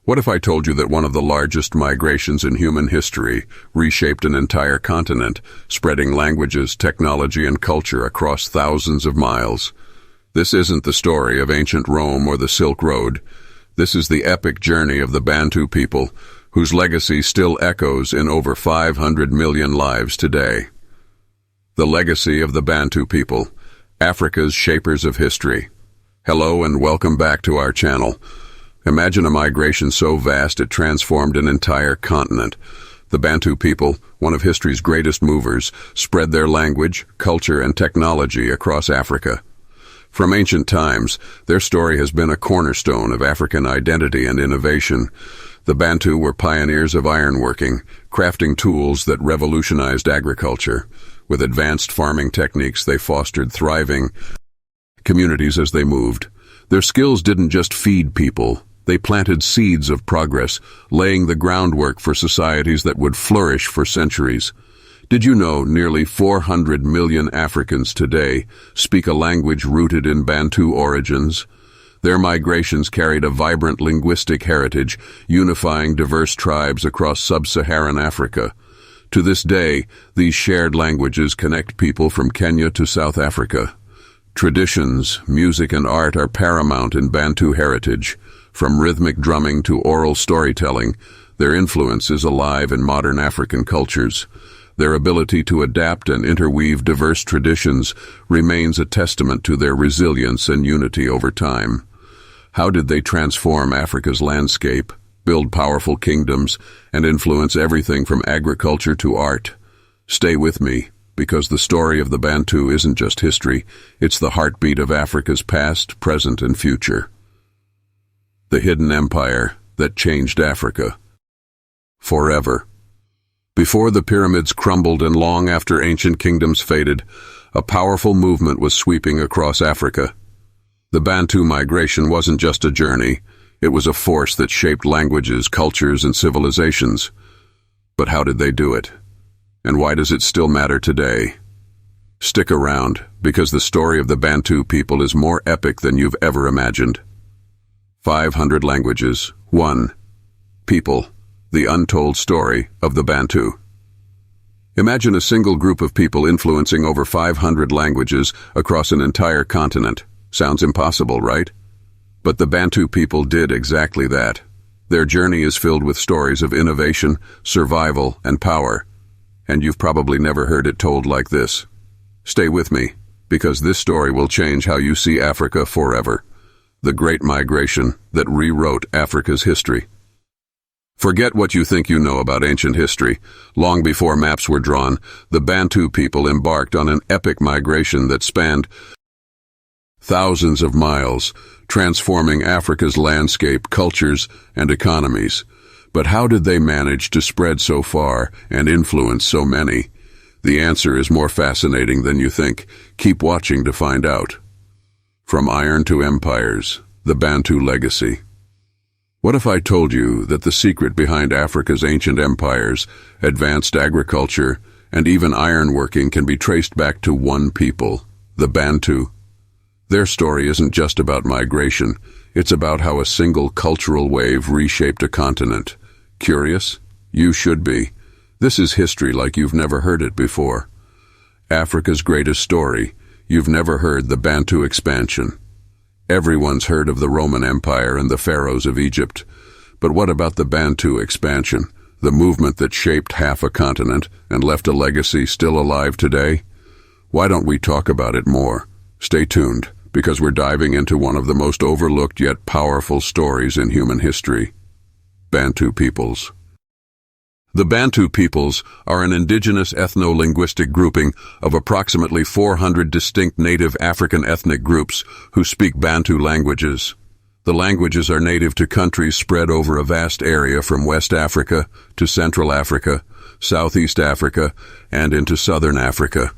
What if I told you that one of the largest migrations in human history reshaped an entire continent, spreading languages, technology, and culture across thousands of miles? This isn't the story of ancient Rome or the Silk Road. This is the epic journey of the Bantu people, whose legacy still echoes in over 500 million lives today. The legacy of the Bantu people, Africa's shapers of history. Hello and welcome back to our channel. Imagine a migration so vast it transformed an entire continent. The Bantu people, one of history's greatest movers, spread their language, culture, and technology across Africa. From ancient times, their story has been a cornerstone of African identity and innovation. The Bantu were pioneers of ironworking, crafting tools that revolutionized agriculture. With advanced farming techniques, they fostered thriving communities as they moved. Their skills didn't just feed people. They planted seeds of progress, laying the groundwork for societies that would flourish for centuries. Did you know nearly 400 million Africans today speak a language rooted in Bantu origins? Their migrations carried a vibrant linguistic heritage, unifying diverse tribes across sub-Saharan Africa. To this day, these shared languages connect people from Kenya to South Africa. Traditions, music, and art are paramount in Bantu heritage. From rhythmic drumming to oral storytelling, their influence is alive in modern African cultures. Their ability to adapt and interweave diverse traditions remains a testament to their resilience and unity over time. How did they transform Africa's landscape, build powerful kingdoms, and influence everything from agriculture to art? Stay with me, because the story of the Bantu isn't just history, it's the heartbeat of Africa's past, present, and future. The hidden empire that changed Africa forever. Before the pyramids crumbled and long after ancient kingdoms faded, a powerful movement was sweeping across Africa. The Bantu migration wasn't just a journey, it was a force that shaped languages, cultures, and civilizations. But how did they do it? And why does it still matter today? Stick around, because the story of the Bantu people is more epic than you've ever imagined. 500 languages. 1. People. The untold story of the Bantu. Imagine a single group of people influencing over 500 languages across an entire continent. Sounds impossible, right? But the Bantu people did exactly that. Their journey is filled with stories of innovation, survival, and power. And you've probably never heard it told like this. Stay with me, because this story will change how you see Africa forever. The Great Migration that rewrote Africa's history. Forget what you think you know about ancient history. Long before maps were drawn, the Bantu people embarked on an epic migration that spanned thousands of miles, transforming Africa's landscape, cultures, and economies. But how did they manage to spread so far and influence so many? The answer is more fascinating than you think. Keep watching to find out. From iron to empires, the Bantu legacy. What if I told you that the secret behind Africa's ancient empires, advanced agriculture, and even ironworking can be traced back to one people, the Bantu? Their story isn't just about migration, it's about how a single cultural wave reshaped a continent. Curious? You should be. This is history like you've never heard it before. Africa's greatest story. You've never heard the Bantu expansion. Everyone's heard of the Roman Empire and the pharaohs of Egypt. But what about the Bantu expansion, the movement that shaped half a continent and left a legacy still alive today? Why don't we talk about it more? Stay tuned, because we're diving into one of the most overlooked yet powerful stories in human history. Bantu peoples. The Bantu peoples are an indigenous ethno-linguistic grouping of approximately 400 distinct native African ethnic groups who speak Bantu languages. The languages are native to countries spread over a vast area from West Africa to Central Africa, Southeast Africa, and into Southern Africa.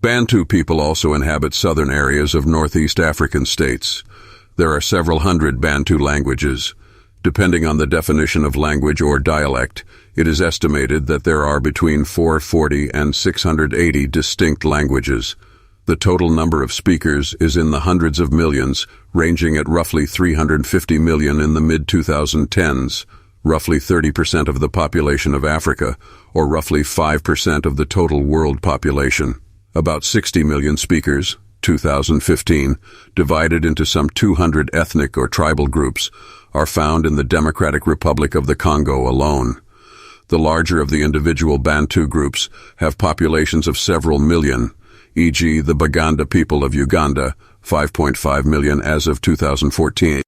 Bantu people also inhabit southern areas of Northeast African states. There are several hundred Bantu languages. Depending on the definition of language or dialect, it is estimated that there are between 440 and 680 distinct languages. The total number of speakers is in the hundreds of millions, ranging at roughly 350 million in the mid-2010s, roughly 30% of the population of Africa, or roughly 5% of the total world population. About 60 million speakers, 2015, divided into some 200 ethnic or tribal groups, are found in the Democratic Republic of the Congo alone. The larger of the individual Bantu groups have populations of several million, e.g. the Baganda people of Uganda, 5.5 million as of 2014.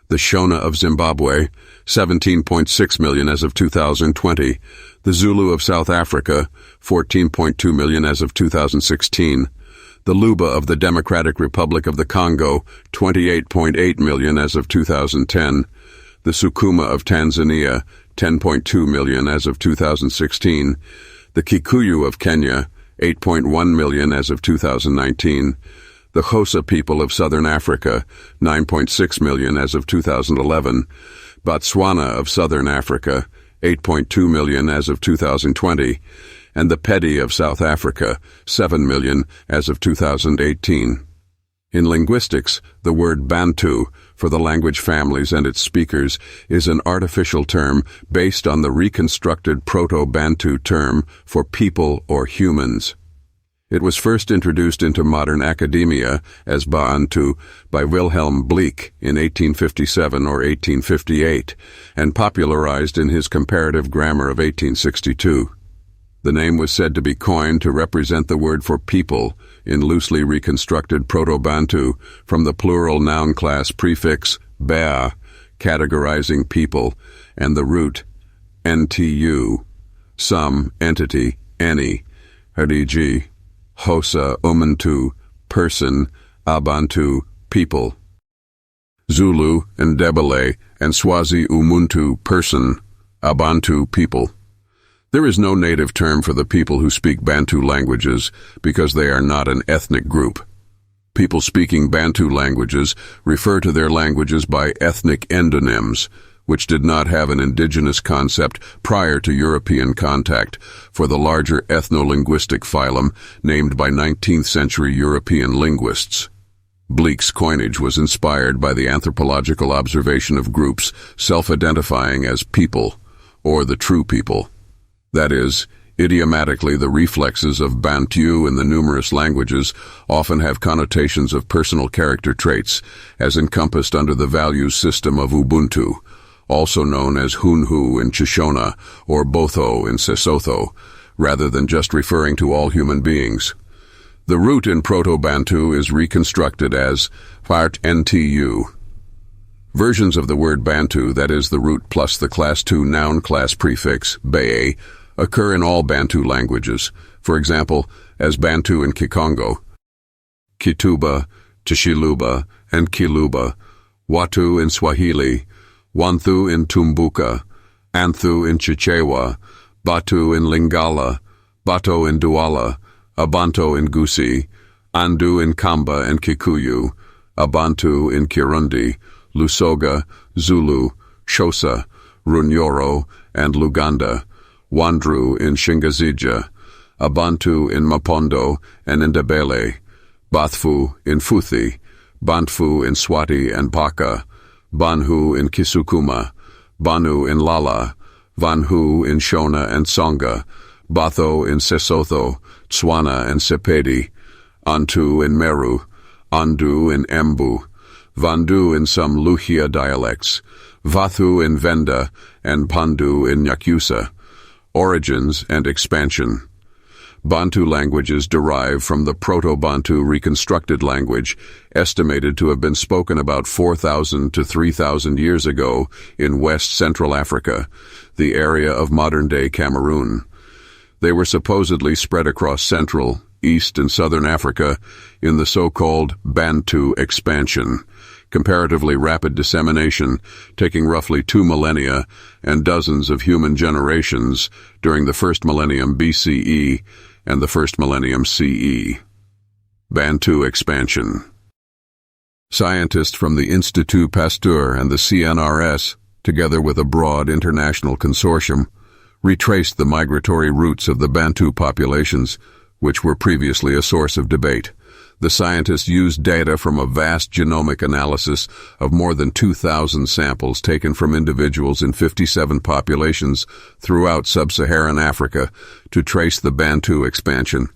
The Shona of Zimbabwe, 17.6 million as of 2020. The Zulu of South Africa, 14.2 million as of 2016. The Luba of the Democratic Republic of the Congo, 28.8 million as of 2010. The Sukuma of Tanzania, 10.2 million as of 2016. The Kikuyu of Kenya, 8.1 million as of 2019. The Xhosa people of Southern Africa, 9.6 million as of 2011. Botswana of Southern Africa, 8.2 million as of 2020. And the Pedi of South Africa, 7 million as of 2018. In linguistics, the word Bantu, for the language families and its speakers, is an artificial term based on the reconstructed Proto-Bantu term for people or humans. It was first introduced into modern academia as Bantu by Wilhelm Bleek in 1857 or 1858, and popularized in his comparative grammar of 1862. The name was said to be coined to represent the word for people in loosely reconstructed Proto-Bantu from the plural noun class prefix bea, categorizing people, and the root ntu, some, entity, any, e.g. Xhosa, Umuntu, person, Abantu, people. Zulu, Ndebele, and Swazi Umuntu, person, Abantu, people. There is no native term for the people who speak Bantu languages because they are not an ethnic group. People speaking Bantu languages refer to their languages by ethnic endonyms, which did not have an indigenous concept prior to European contact for the larger ethno-linguistic phylum named by 19th-century European linguists. Bleek's coinage was inspired by the anthropological observation of groups self-identifying as people, or the true people. That is, idiomatically the reflexes of Bantu in the numerous languages often have connotations of personal character traits, as encompassed under the values system of Ubuntu, also known as Hunhu in Shishona or Botho in Sesotho, rather than just referring to all human beings. The root in Proto-Bantu is reconstructed as part ntu. Versions of the word Bantu, that is the root plus the class 2 noun class prefix, be, occur in all Bantu languages, for example, as Bantu in Kikongo, Kituba, Tishiluba, and Kiluba, Watu in Swahili, Wanthu in Tumbuka, Anthu in Chichewa, Batu in Lingala, Bato in Douala, Abanto in Gusi, Andu in Kamba and Kikuyu, Abantu in Kirundi, Lusoga, Zulu, Xhosa, Runyoro, and Luganda, Wandru in Shingazija, Abantu in Mapondo and Ndebele, Bathfu in Futhi, Bantfu in Swati and Paka, Banhu in Kisukuma, Banu in Lala, Vanhu in Shona and Songa, Batho in Sesotho, Tswana and Sepedi, Antu in Meru, Andu in Embu, Vandu in some Luhia dialects, Vathu in Venda, and Pandu in Nyakyusa. Origins and expansion. Bantu languages derive from the Proto-Bantu reconstructed language, estimated to have been spoken about 4,000 to 3,000 years ago in West Central Africa, the area of modern-day Cameroon. They were supposedly spread across Central, East, and Southern Africa in the so-called Bantu expansion, comparatively rapid dissemination, taking roughly 2 millennia and dozens of human generations during the first millennium BCE and the first millennium CE. Bantu expansion. Scientists from the Institut Pasteur and the CNRS, together with a broad international consortium, retraced the migratory routes of the Bantu populations, which were previously a source of debate. The scientists used data from a vast genomic analysis of more than 2,000 samples taken from individuals in 57 populations throughout sub-Saharan Africa to trace the Bantu expansion.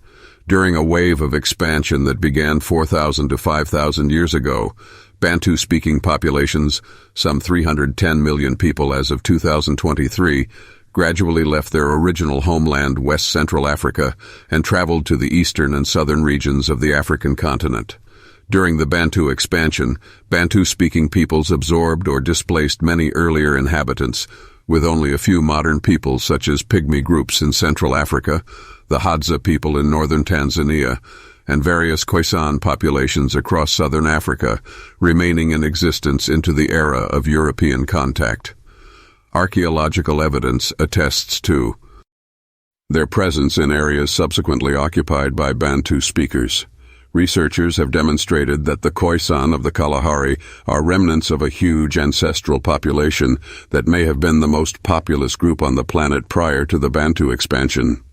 During a wave of expansion that began 4,000 to 5,000 years ago, Bantu-speaking populations, some 310 million people as of 2023, gradually left their original homeland, West Central Africa, and traveled to the eastern and southern regions of the African continent. During the Bantu expansion, Bantu-speaking peoples absorbed or displaced many earlier inhabitants, with only a few modern peoples such as Pygmy groups in Central Africa, the Hadza people in northern Tanzania, and various Khoisan populations across southern Africa remaining in existence into the era of European contact. Archaeological evidence attests to their presence in areas subsequently occupied by Bantu speakers. Researchers have demonstrated that the Khoisan of the Kalahari are remnants of a huge ancestral population that may have been the most populous group on the planet prior to the Bantu expansion.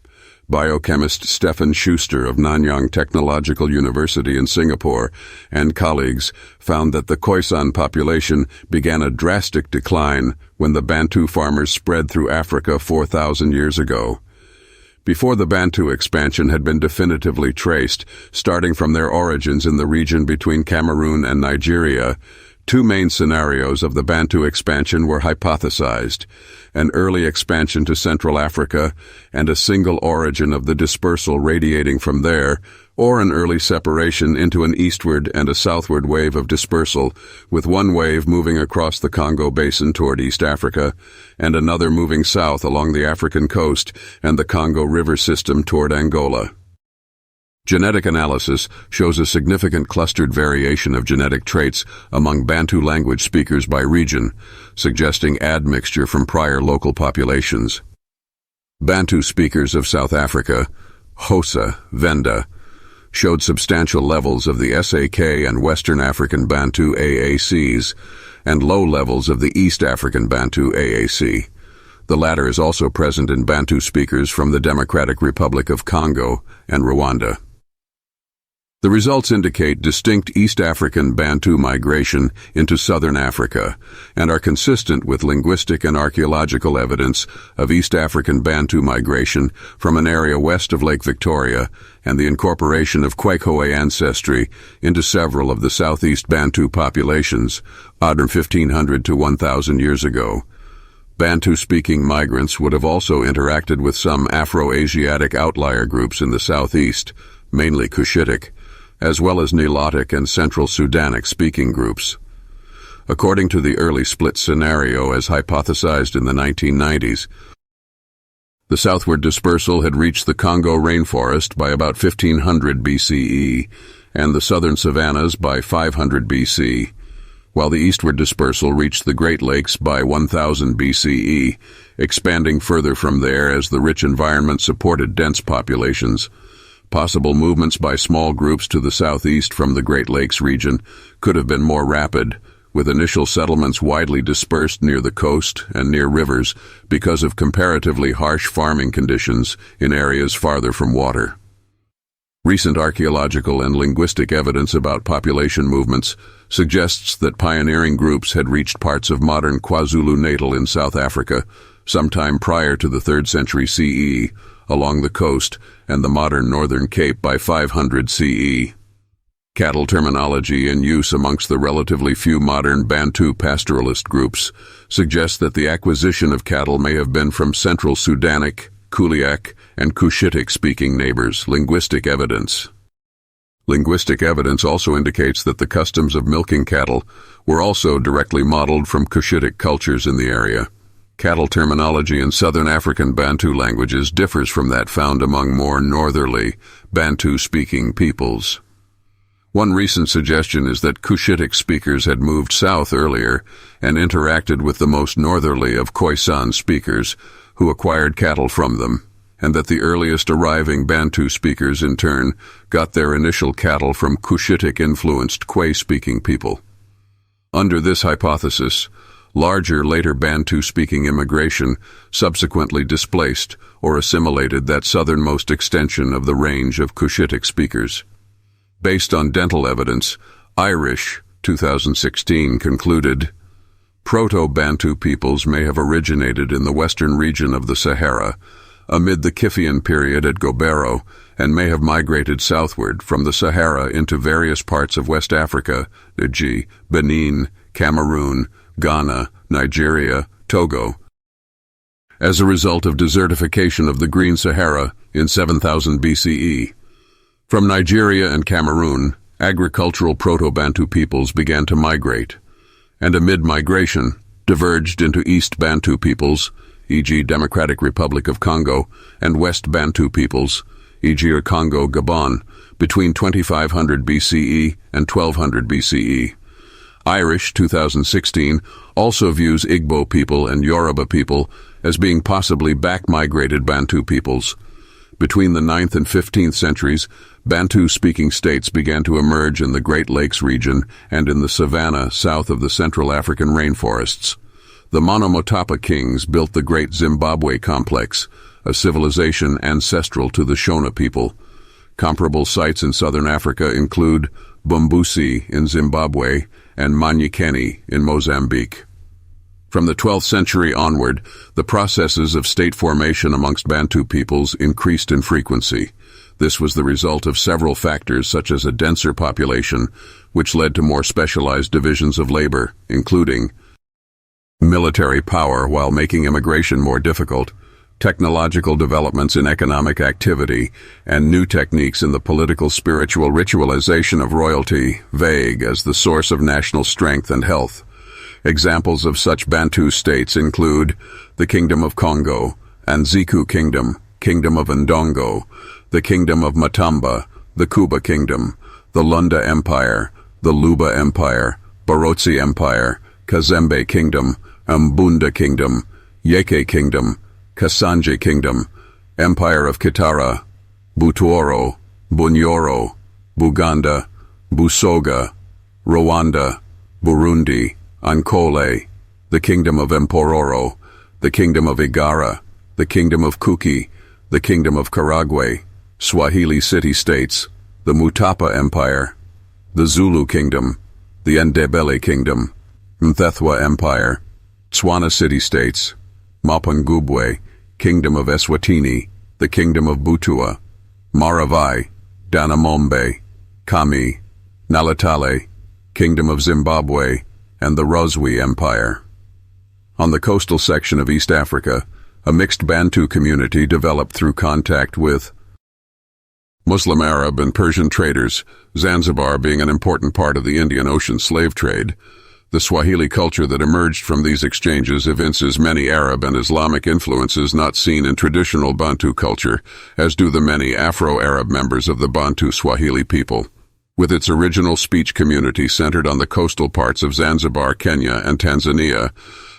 Biochemist Stefan Schuster of Nanyang Technological University in Singapore and colleagues found that the Khoisan population began a drastic decline when the Bantu farmers spread through Africa 4,000 years ago. Before the Bantu expansion had been definitively traced, starting from their origins in the region between Cameroon and Nigeria, two main scenarios of the Bantu expansion were hypothesized: an early expansion to Central Africa and a single origin of the dispersal radiating from there, or an early separation into an eastward and a southward wave of dispersal, with one wave moving across the Congo Basin toward East Africa, and another moving south along the African coast and the Congo River system toward Angola. Genetic analysis shows a significant clustered variation of genetic traits among Bantu language speakers by region, suggesting admixture from prior local populations. Bantu speakers of South Africa, Xhosa, Venda, showed substantial levels of the SAK and Western African Bantu AACs, and low levels of the East African Bantu AAC. The latter is also present in Bantu speakers from the Democratic Republic of Congo and Rwanda. The results indicate distinct East African Bantu migration into southern Africa and are consistent with linguistic and archaeological evidence of East African Bantu migration from an area west of Lake Victoria and the incorporation of Kwaekhoe ancestry into several of the southeast Bantu populations, from 1500 to 1000 years ago. Bantu-speaking migrants would have also interacted with some Afro-Asiatic outlier groups in the southeast, mainly Cushitic, as well as Nilotic and Central Sudanic speaking groups. According to the early split scenario as hypothesized in the 1990s, the southward dispersal had reached the Congo rainforest by about 1500 BCE and the southern savannas by 500 BC, while the eastward dispersal reached the Great Lakes by 1000 BCE, expanding further from there as the rich environment supported dense populations. Possible movements by small groups to the southeast from the Great Lakes region could have been more rapid, with initial settlements widely dispersed near the coast and near rivers because of comparatively harsh farming conditions in areas farther from water. Recent archaeological and linguistic evidence about population movements suggests that pioneering groups had reached parts of modern KwaZulu-Natal in South Africa sometime prior to the 3rd century CE, along the coast and the modern Northern Cape by 500 CE. Cattle terminology in use amongst the relatively few modern Bantu pastoralist groups suggests that the acquisition of cattle may have been from Central Sudanic, Kuliak, and Cushitic-speaking neighbors. Linguistic evidence. Linguistic evidence also indicates that the customs of milking cattle were also directly modeled from Cushitic cultures in the area. Cattle terminology in Southern African Bantu languages differs from that found among more northerly Bantu-speaking peoples. One recent suggestion is that Cushitic speakers had moved south earlier and interacted with the most northerly of Khoisan speakers, who acquired cattle from them, and that the earliest arriving Bantu speakers in turn got their initial cattle from Cushitic-influenced Khoi-speaking people. Under this hypothesis, Larger, later Bantu-speaking immigration subsequently displaced or assimilated that southernmost extension of the range of Cushitic speakers. Based on dental evidence, Irish, 2016, concluded, Proto-Bantu peoples may have originated in the western region of the Sahara, amid the Kiphian period at Gobero, and may have migrated southward from the Sahara into various parts of West Africa, e.g., Benin, Cameroon, Ghana, Nigeria, Togo, as a result of desertification of the Green Sahara in 7000 BCE. From Nigeria and Cameroon, agricultural Proto-Bantu peoples began to migrate, and amid migration, diverged into East Bantu peoples, e.g. Democratic Republic of Congo, and West Bantu peoples, e.g. Congo, Gabon, between 2500 BCE and 1200 BCE. Irish, 2016, also views Igbo people and Yoruba people as being possibly back-migrated Bantu peoples. Between the 9th and 15th centuries, Bantu-speaking states began to emerge in the Great Lakes region and in the savanna south of the Central African rainforests. The Monomotapa kings built the Great Zimbabwe Complex, a civilization ancestral to the Shona people. Comparable sites in southern Africa include Bumbusi in Zimbabwe and Manyikeni in Mozambique. From the 12th century onward, the processes of state formation amongst Bantu peoples increased in frequency. This was the result of several factors such as a denser population, which led to more specialized divisions of labor, including military power while making immigration more difficult, technological developments in economic activity, and new techniques in the political spiritual ritualization of royalty, vague as the source of national strength and health. Examples of such Bantu states include the Kingdom of Congo, Anziku Kingdom, Kingdom of Ndongo, the Kingdom of Matamba, the Kuba Kingdom, the Lunda Empire, the Luba Empire, Barotse Empire, Kazembe Kingdom, Mbunda Kingdom, Yeke Kingdom, Kasanje Kingdom, Empire of Kitara, Butuoro, Bunyoro, Buganda, Busoga, Rwanda, Burundi, Ankole, the Kingdom of Empororo, the Kingdom of Igara, the Kingdom of Kuki, the Kingdom of Karagwe, Swahili city-states, the Mutapa Empire, the Zulu Kingdom, the Ndebele Kingdom, Mthethwa Empire, Tswana city-states, Mapungubwe, Kingdom of Eswatini, the Kingdom of Butua, Maravai, Danamombe, Kami, Nalatale, Kingdom of Zimbabwe, and the Rozwi Empire. On the coastal section of East Africa, a mixed Bantu community developed through contact with Muslim Arab and Persian traders, Zanzibar being an important part of the Indian Ocean slave trade. The Swahili culture that emerged from these exchanges evinces many Arab and Islamic influences not seen in traditional Bantu culture, as do the many Afro-Arab members of the Bantu Swahili people. With its original speech community centered on the coastal parts of Zanzibar, Kenya, and Tanzania,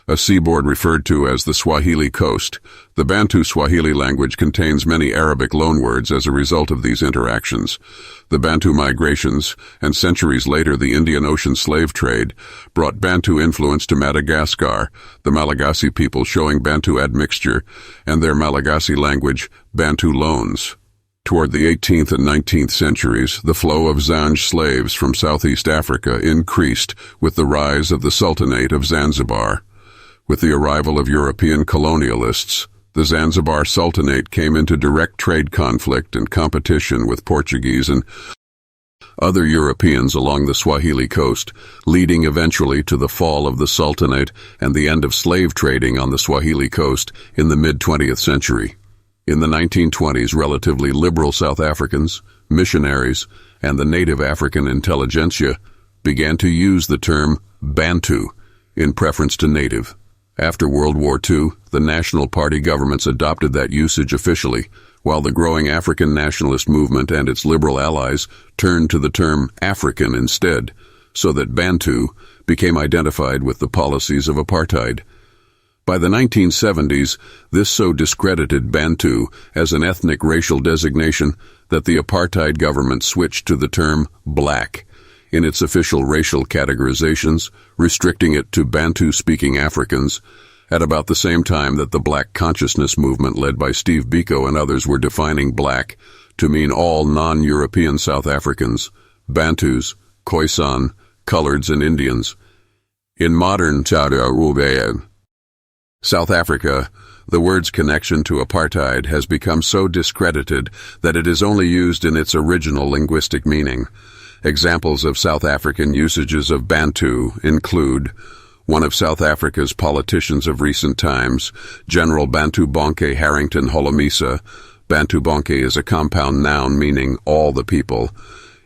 a seaboard referred to as the Swahili Coast, the Bantu Swahili language contains many Arabic loanwords as a result of these interactions. The Bantu migrations, and centuries later the Indian Ocean slave trade, brought Bantu influence to Madagascar, the Malagasy people showing Bantu admixture, and their Malagasy language, Bantu loans. Toward the 18th and 19th centuries, the flow of Zanj slaves from Southeast Africa increased with the rise of the Sultanate of Zanzibar. With the arrival of European colonialists, the Zanzibar Sultanate came into direct trade conflict and competition with Portuguese and other Europeans along the Swahili coast, leading eventually to the fall of the Sultanate and the end of slave trading on the Swahili coast in the mid-20th century. In the 1920s, relatively liberal South Africans, missionaries, and the native African intelligentsia began to use the term Bantu in preference to native. After World War II, the National Party governments adopted that usage officially, while the growing African nationalist movement and its liberal allies turned to the term African instead, so that Bantu became identified with the policies of apartheid. By the 1970s, this so discredited Bantu as an ethnic racial designation that the apartheid government switched to the term black. in its official racial categorizations, restricting it to Bantu-speaking Africans, at about the same time that the Black consciousness movement led by Steve Biko and others were defining Black to mean all non-European South Africans, Bantus, Khoisan, Coloreds, and Indians. In modern South Africa, the word's connection to apartheid has become so discredited that it is only used in its original linguistic meaning. Examples of South African usages of Bantu include one of South Africa's politicians of recent times, General Bantu Bonke Harrington Holomisa. Bantu Bonke is a compound noun meaning all the people,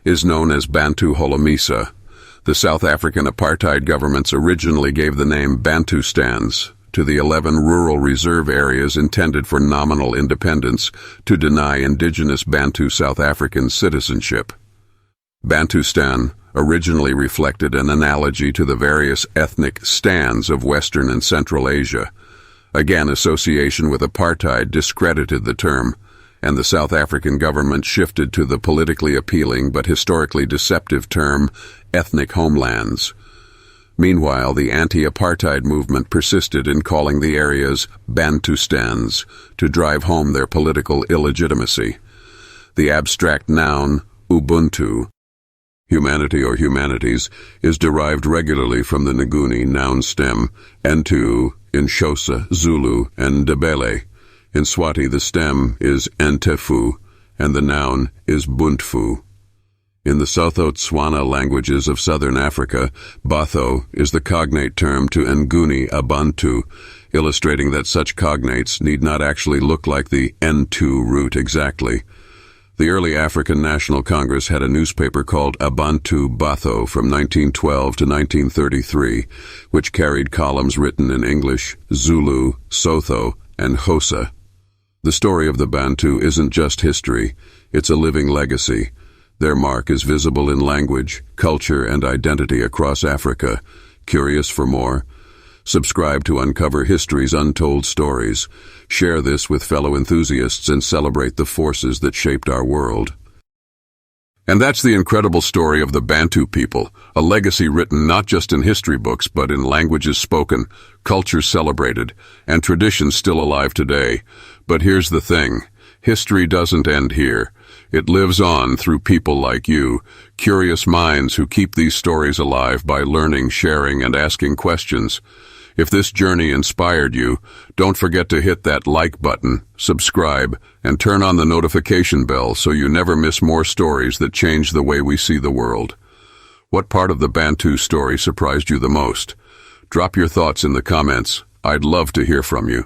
is known as Bantu Holomisa. The South African apartheid governments originally gave the name Bantustans to the 11 rural reserve areas intended for nominal independence to deny indigenous Bantu South Africans citizenship. Bantustan originally reflected an analogy to the various ethnic stands of Western and Central Asia. Again, association with apartheid discredited the term, and the South African government shifted to the politically appealing but historically deceptive term ethnic homelands. Meanwhile, the anti-apartheid movement persisted in calling the areas Bantustans to drive home their political illegitimacy. The abstract noun Ubuntu, humanity or humanities, is derived regularly from the Nguni noun stem, Ntu in Xhosa, Zulu, and Ndebele. In Swati, the stem is Ntefu, and the noun is Buntfu. In the Sotho-Tswana languages of southern Africa, Batho is the cognate term to Nguni Abantu, illustrating that such cognates need not actually look like the Ntu root exactly. The early African National Congress had a newspaper called Abantu Batho from 1912 to 1933, which carried columns written in English, Zulu, Sotho, and Xhosa. The story of the Bantu isn't just history, it's a living legacy. Their mark is visible in language, culture, and identity across Africa. Curious for more? Subscribe to uncover history's untold stories. Share this with fellow enthusiasts and celebrate the forces that shaped our world. And that's the incredible story of the Bantu people, a legacy written not just in history books but in languages spoken, cultures celebrated, and traditions still alive today. But here's the thing. History doesn't end here. It lives on through people like you, curious minds who keep these stories alive by learning, sharing, and asking questions. If this journey inspired you, don't forget to hit that like button, subscribe, and turn on the notification bell so you never miss more stories that change the way we see the world. What part of the Bantu story surprised you the most? Drop your thoughts in the comments. I'd love to hear from you.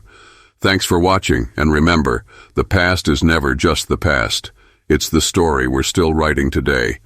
Thanks for watching, and remember, the past is never just the past. It's the story we're still writing today.